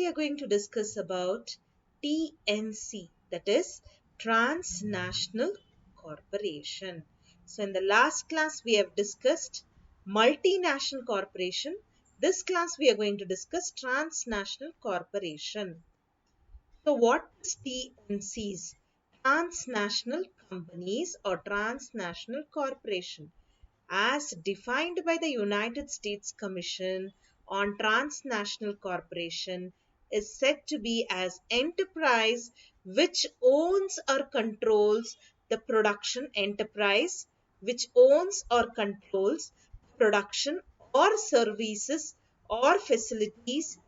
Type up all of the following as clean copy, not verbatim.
are going to discuss about TNC, that is Transnational Corporation. So in the last class we have discussed multinational corporation. This class we are going to discuss transnational corporation. So what is TNCs? Transnational companies or transnational corporation, as defined by the United States Commission on Transnational Corporation, is said to be as enterprise which owns or controls the production enterprise which owns or controls production or services or facilities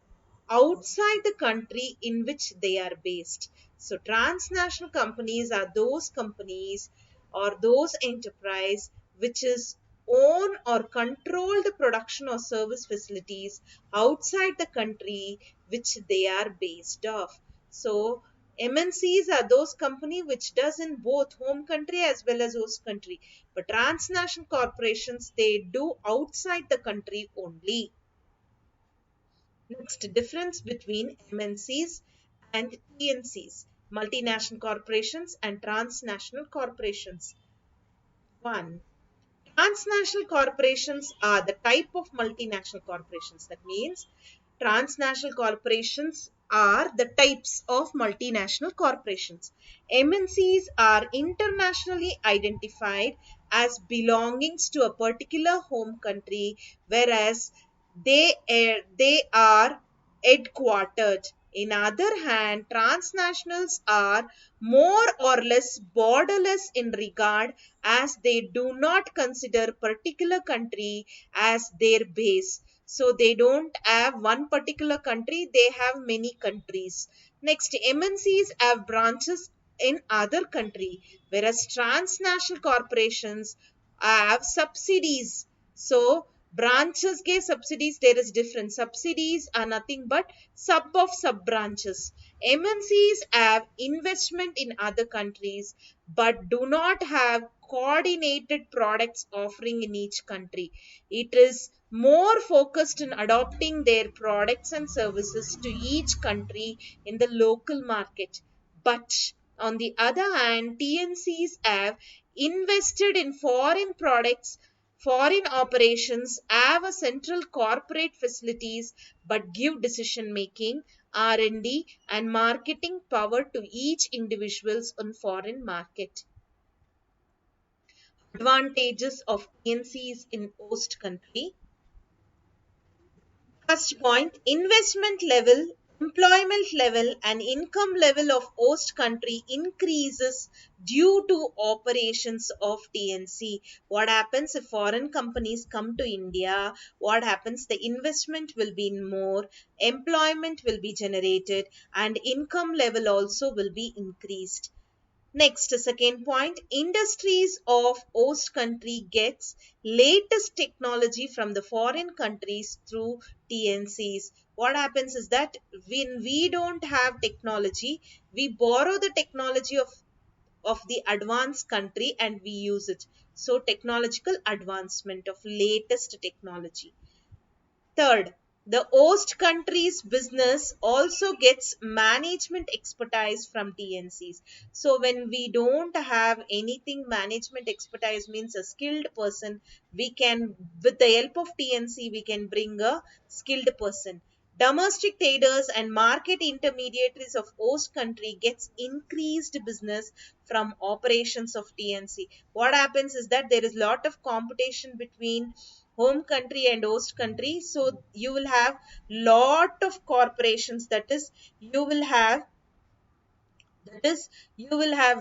outside the country in which they are based. So transnational companies are those companies or those enterprise which is own or control the production or service facilities outside the country which they are based off. So MNCs are those company which does in both home country as well as host country. But transnational corporations, they do outside the country only. Next, difference between MNCs and TNCs, multinational corporations and transnational corporations. 1. Transnational corporations are the type of multinational corporations. That means transnational corporations are the types of multinational corporations. MNCs are internationally identified as belongings to a particular home country, whereas they are headquartered. In other hand, transnationals are more or less borderless in regard, as they do not consider particular country as their base. So they don't have one particular country, they have many countries. Next, MNCs have branches in other country, whereas transnational corporations have subsidies. So branches के subsidies, there is difference. Subsidies are nothing but sub of sub branches. MNCs have investment in other countries but do not have coordinated products offering in each country. It is more focused in adopting their products and services to each country in the local market. But on the other hand, TNCs have invested in foreign products, foreign operations, have a central corporate facilities, but give decision making, R&D and marketing power to each individuals on foreign market. Advantages of TNCs in host country. First point, investment level, employment level and income level of host country increases due to operations of TNC. What happens if foreign companies come to India? What happens? The investment will be more, employment will be generated and income level also will be increased. Next, second point, industries of host country gets latest technology from the foreign countries through TNCs. What happens is that when we don't have technology, we borrow the technology of the advanced country and we use it. So technological advancement of latest technology. Third, the host country's business also gets management expertise from TNCs. So when we don't have anything, management expertise means a skilled person, we can, with the help of TNC, we can bring a skilled person. Domestic traders and market intermediaries of host country gets increased business from operations of TNC. What happens is that there is lot of competition between home country and host country, so you will have lot of corporations, that is you will have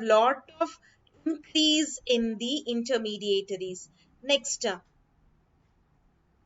lot of increase in the intermediaries. Next,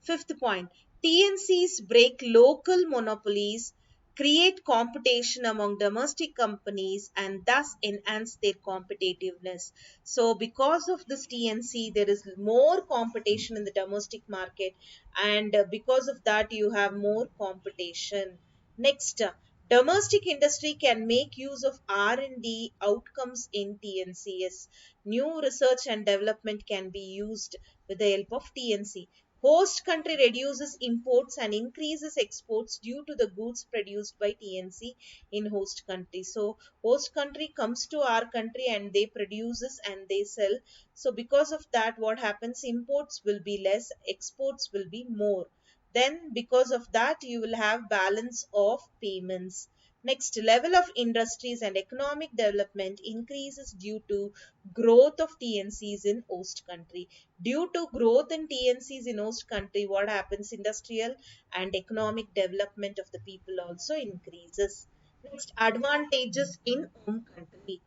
fifth point, TNCs break local monopolies, create competition among domestic companies, and thus enhance their competitiveness. So, because of this TNC, there is more competition in the domestic market, and because of that, you have more competition. Next, domestic industry can make use of R&D outcomes in TNCs. New research and development can be used with the help of TNC. Host country reduces imports and increases exports due to the goods produced by TNC in host country. So host country comes to our country and they produces and they sell. So because of that, what happens? Imports will be less, exports will be more. Then because of that, you will have balance of payments. Next, level of industries and economic development increases due to growth of TNCs in host country. Due to growth in TNCs in host country, what happens? Industrial and economic development of the people also increases. Next, advantages in home country.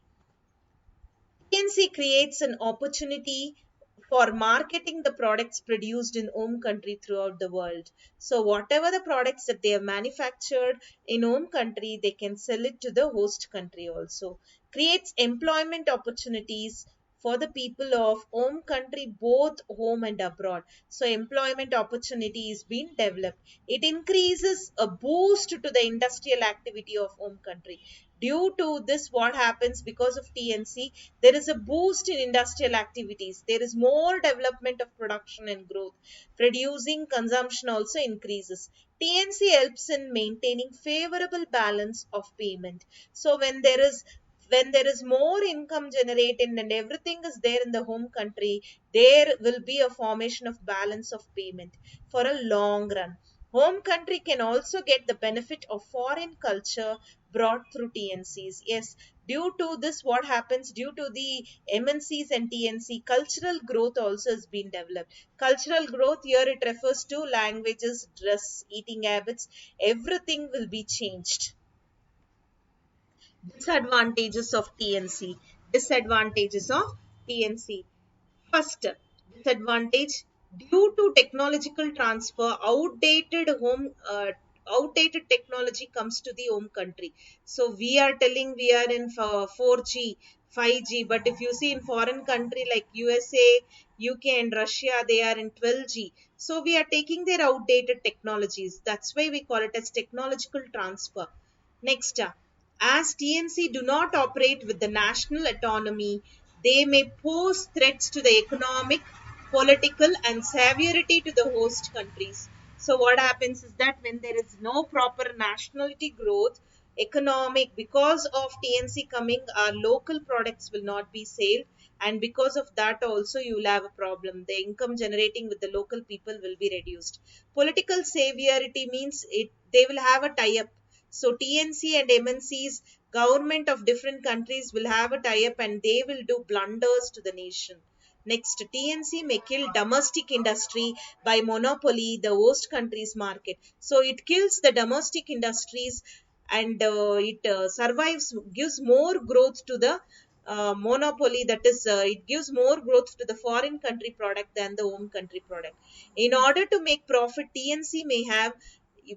TNC creates an opportunity for marketing the products produced in home country throughout the world. So whatever the products that they have manufactured in home country, they can sell it to the host country also. Creates employment opportunities for the people of home country, both home and abroad. So employment opportunity is being developed. It increases a boost to the industrial activity of home country. Due to this, what happens? Because of TNC, there is a boost in industrial activities. There is more development of production and growth. Producing consumption also increases. TNC helps in maintaining favorable balance of payment. So when there is more income generated and everything is there in the home country, there will be a formation of balance of payment for a long run. Home country can also get the benefit of foreign culture brought through TNCs. Yes, due to this, what happens? Due to the MNCs and TNC, cultural growth also has been developed. Cultural growth here, it refers to languages, dress, eating habits, everything will be changed. Disadvantages of TNC. Disadvantages of TNC. First disadvantage, due to technological transfer, outdated technology comes to the home country. So we are telling we are in 4G, 5G, but if you see in foreign country like USA, UK and Russia, they are in 12G. So we are taking their outdated technologies. That's why we call it as technological transfer. Next, as TNC do not operate with the national autonomy, they may pose threats to the economic, political, and severity to the host countries. So, what happens is that when there is no proper nationality growth, economic, because of TNC coming, our local products will not be sold, and because of that, also you will have a problem. The income generating with the local people will be reduced. Political severity means they will have a tie up. So TNC and MNCs, government of different countries will have a tie-up and they will do blunders to the nation. Next, TNC may kill domestic industry by monopoly the host country's market. So it kills the domestic industries and it survives, gives more growth to the monopoly. That is, it gives more growth to the foreign country product than the home country product. In order to make profit, TNC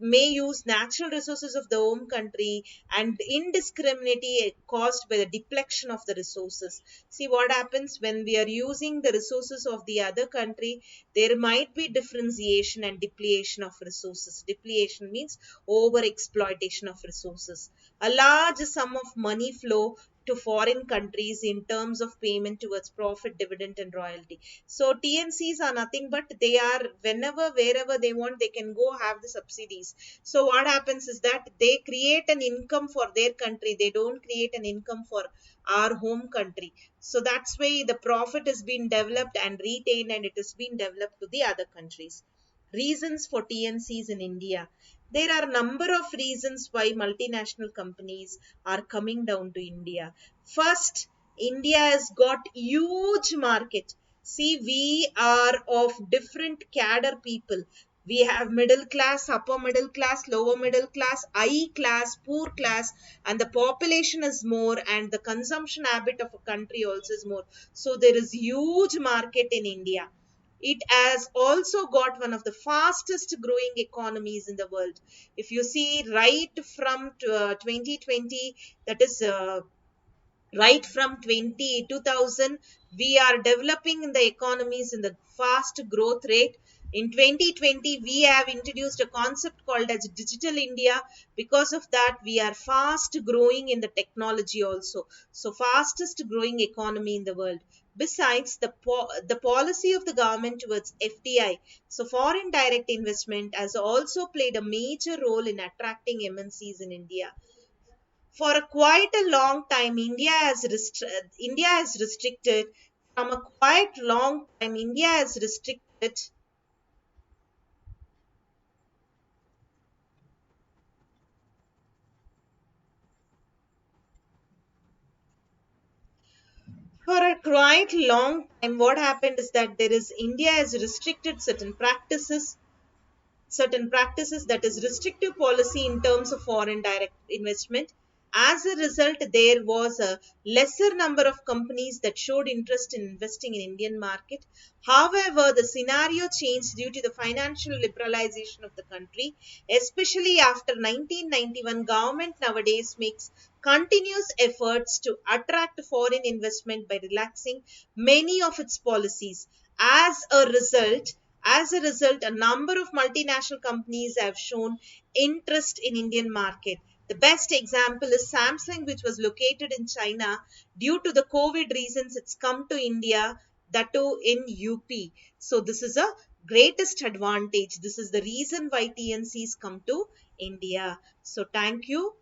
may use natural resources of the home country and indiscriminately caused by the depletion of the resources. See what happens when we are using the resources of the other country, there might be differentiation and depletion of resources. Depletion means over exploitation of resources. A large sum of money flow to foreign countries in terms of payment towards profit, dividend, and royalty. So TNCs are nothing but they are, whenever, wherever they want, they can go have the subsidies. So what happens is that they create an income for their country. They don't create an income for our home country. So that's why the profit has been developed and retained and it has been developed to the other countries. Reasons for TNCs in India. There are a number of reasons why multinational companies are coming down to India. First, India has got huge market. See, we are of different cadre people. We have middle class, upper middle class, lower middle class, high class, poor class, and the population is more, and the consumption habit of a country also is more. So there is huge market in India. It has also got one of the fastest growing economies in the world. If you see right from 2020, that is right from 2000, we are developing in the economies in the fast growth rate. In 2020 we have introduced a concept called as digital India. Because of that, we are fast growing in the technology also. So fastest growing economy in the world. Besides, the policy of the government towards FDI, so foreign direct investment, has also played a major role in attracting MNCs in India. For a quite a long time, India has restricted, from a quite long time, India has restricted. For a quite long time, what happened is that there is India has restricted certain practices, that is restrictive policy in terms of foreign direct investment. As a result, there was a lesser number of companies that showed interest in investing in Indian market. However, the scenario changed due to the financial liberalization of the country, especially after 1991. Government nowadays makes continuous efforts to attract foreign investment by relaxing many of its policies. As a result, a number of multinational companies have shown interest in Indian market. The best example is Samsung, which was located in China. Due to the COVID reasons, it's come to India, that too in UP. So this is a greatest advantage. This is the reason why TNCs come to India. So thank you.